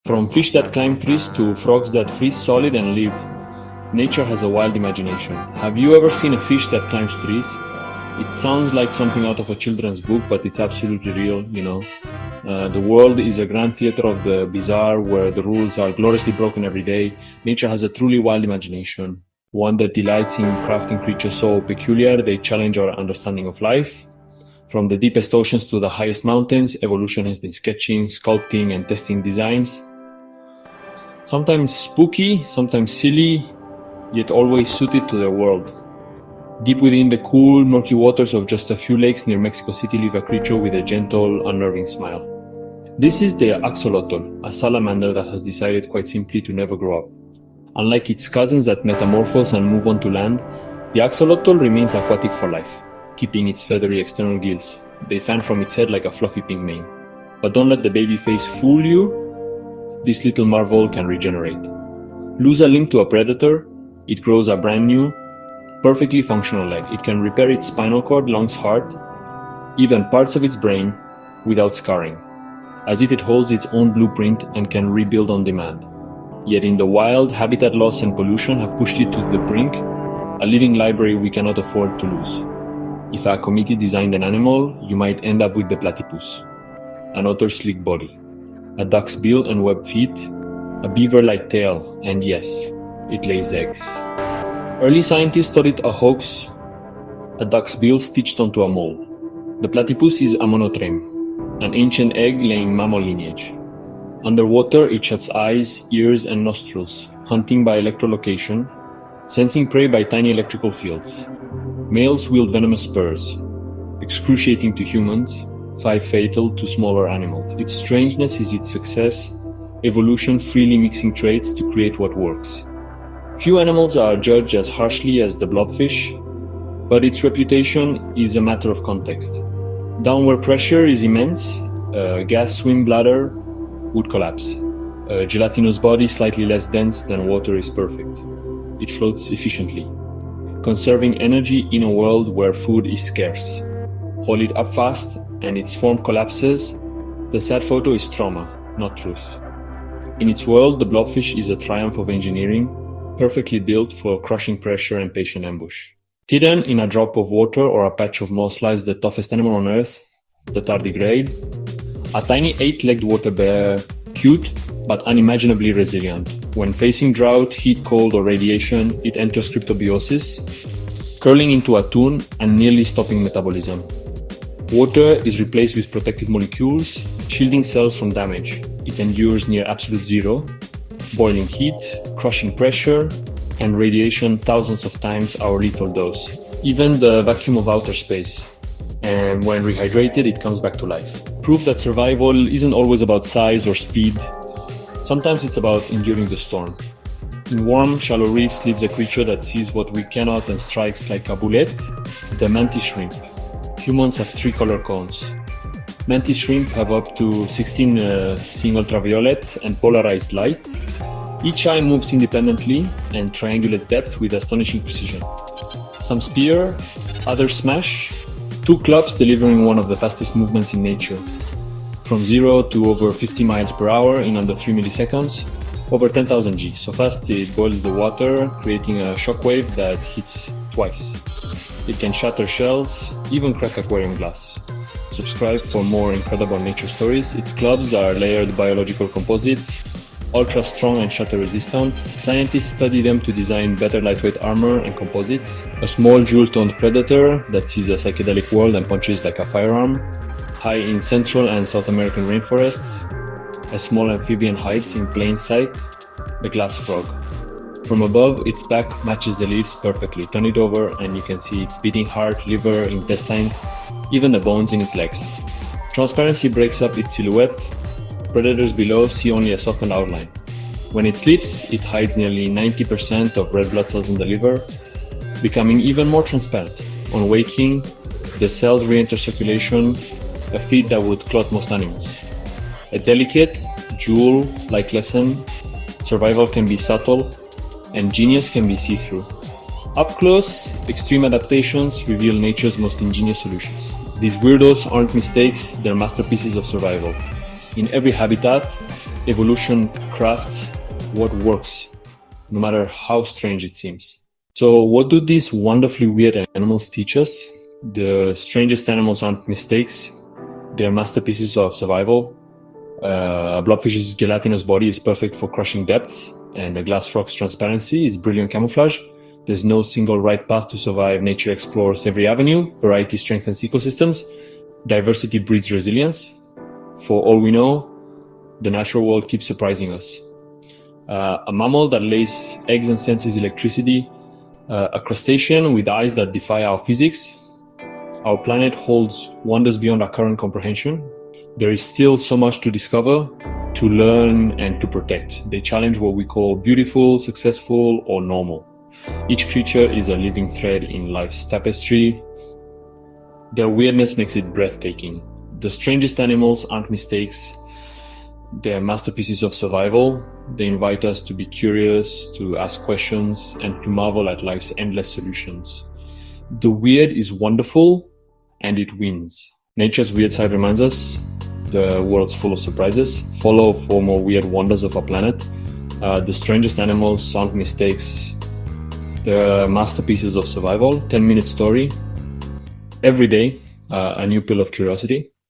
From fish that climb trees to frogs that freeze solid and live, nature has a wild imagination. Have you ever seen a fish that climbs trees? It sounds like something out of a children's book, but it's absolutely real. The world is a grand theater of the bizarre where the rules are gloriously broken every day. Nature has a truly wild imagination, one that delights in crafting creatures so peculiar they challenge our understanding of life. From the deepest oceans to the highest mountains, evolution has been sketching, sculpting, and testing designs. Sometimes spooky, sometimes silly, yet always suited to their world. Deep within the cool, murky waters of just a few lakes near Mexico City live a creature with a gentle, unnerving smile. This is the axolotl, a salamander that has decided quite simply to never grow up. Unlike its cousins that metamorphose and move on to land, the axolotl remains aquatic for life, keeping its feathery external gills. They fan from its head like a fluffy pink mane. But don't let the baby face fool you. This little marvel can regenerate. Lose a limb to a predator, it grows a brand new, perfectly functional leg. It can repair its spinal cord, lungs, heart, even parts of its brain without scarring, as if it holds its own blueprint and can rebuild on demand. Yet in the wild, habitat loss and pollution have pushed it to the brink, a living library we cannot afford to lose. If a committee designed an animal, you might end up with the platypus, an otter's sleek body, a duck's bill and webbed feet, a beaver-like tail, and yes, it lays eggs. Early scientists thought it a hoax, a duck's bill stitched onto a mole. The platypus is a monotreme, an ancient egg-laying mammal lineage. Underwater, it shuts eyes, ears, and nostrils, hunting by echolocation, sensing prey by tiny electrical fields. Males wield venomous spurs, excruciating to humans, 5 fatal to smaller animals. Its strangeness is its success, evolution freely mixing traits to create what works. Few animals are judged as harshly as the blobfish, but its reputation is a matter of context. Downward pressure is immense. A gas swim bladder would collapse. A gelatinous body slightly less dense than water is perfect. It floats efficiently, conserving energy in a world where food is scarce. Hold it up fast and its form collapses. The sad photo is trauma, not truth. In its world, the blobfish is a triumph of engineering, perfectly built for crushing pressure and patient ambush. Hidden in a drop of water or a patch of moss lies the toughest animal on earth, the tardigrade, a tiny 8-legged water bear, cute but unimaginably resilient. When facing drought, heat, cold, or radiation, it enters cryptobiosis, curling into a tune and nearly stopping metabolism. Water is replaced with protective molecules, shielding cells from damage. It endures near absolute zero, boiling heat, crushing pressure, and radiation thousands of times our lethal dose. Even the vacuum of outer space. And when rehydrated, it comes back to life. Proof that survival isn't always about size or speed. Sometimes it's about enduring the storm. In warm, shallow reefs lives a creature that sees what we cannot and strikes like a bullet, the mantis shrimp. Humans have 3 color cones. Mantis shrimp have up to 16 seeing ultraviolet and polarized light. Each eye moves independently and triangulates depth with astonishing precision. Some spear, others smash, 2 clubs delivering one of the fastest movements in nature. From 0 to over 50 miles per hour in under 3 milliseconds, over 10,000 G. So fast it boils the water, creating a shockwave that hits twice. It can shatter shells, even crack aquarium glass. Subscribe for more incredible nature stories. Its clubs are layered biological composites, ultra strong and shatter resistant. Scientists study them to design better lightweight armor and composites. A small jewel-toned predator that sees a psychedelic world and punches like a firearm. High in Central and South American rainforests. A small amphibian hides in plain sight, the glass frog. From above, its back matches the leaves perfectly. Turn it over and you can see its beating heart, liver, intestines, even the bones in its legs. Transparency breaks up its silhouette. Predators below see only a softened outline. When it sleeps, it hides nearly 90% of red blood cells in the liver, becoming even more transparent. On waking, the cells re-enter circulation, a feat that would clot most animals. A delicate, jewel-like lesson, survival can be subtle, and genius can be see-through. Up close, extreme adaptations reveal nature's most ingenious solutions. These weirdos aren't mistakes, they're masterpieces of survival. In every habitat, evolution crafts what works, no matter how strange it seems. So what do these wonderfully weird animals teach us? The strangest animals aren't mistakes. They're masterpieces of survival. A blobfish's gelatinous body is perfect for crushing depths, and a glass frog's transparency is brilliant camouflage. There's no single right path to survive. Nature explores every avenue. Variety strengthens ecosystems. Diversity breeds resilience. For all we know, the natural world keeps surprising us. A mammal that lays eggs and senses electricity. A crustacean with eyes that defy our physics. Our planet holds wonders beyond our current comprehension. There is still so much to discover, to learn, and to protect. They challenge what we call beautiful, successful, or normal. Each creature is a living thread in life's tapestry. Their weirdness makes it breathtaking. The strangest animals aren't mistakes. They're masterpieces of survival. They invite us to be curious, to ask questions, and to marvel at life's endless solutions. The weird is wonderful, and it wins. Nature's weird side reminds us the world's full of surprises. Follow for more weird wonders of our planet. The strangest animals aren't mistakes. They're masterpieces of survival. 10-minute story. Every day, a new pill of curiosity.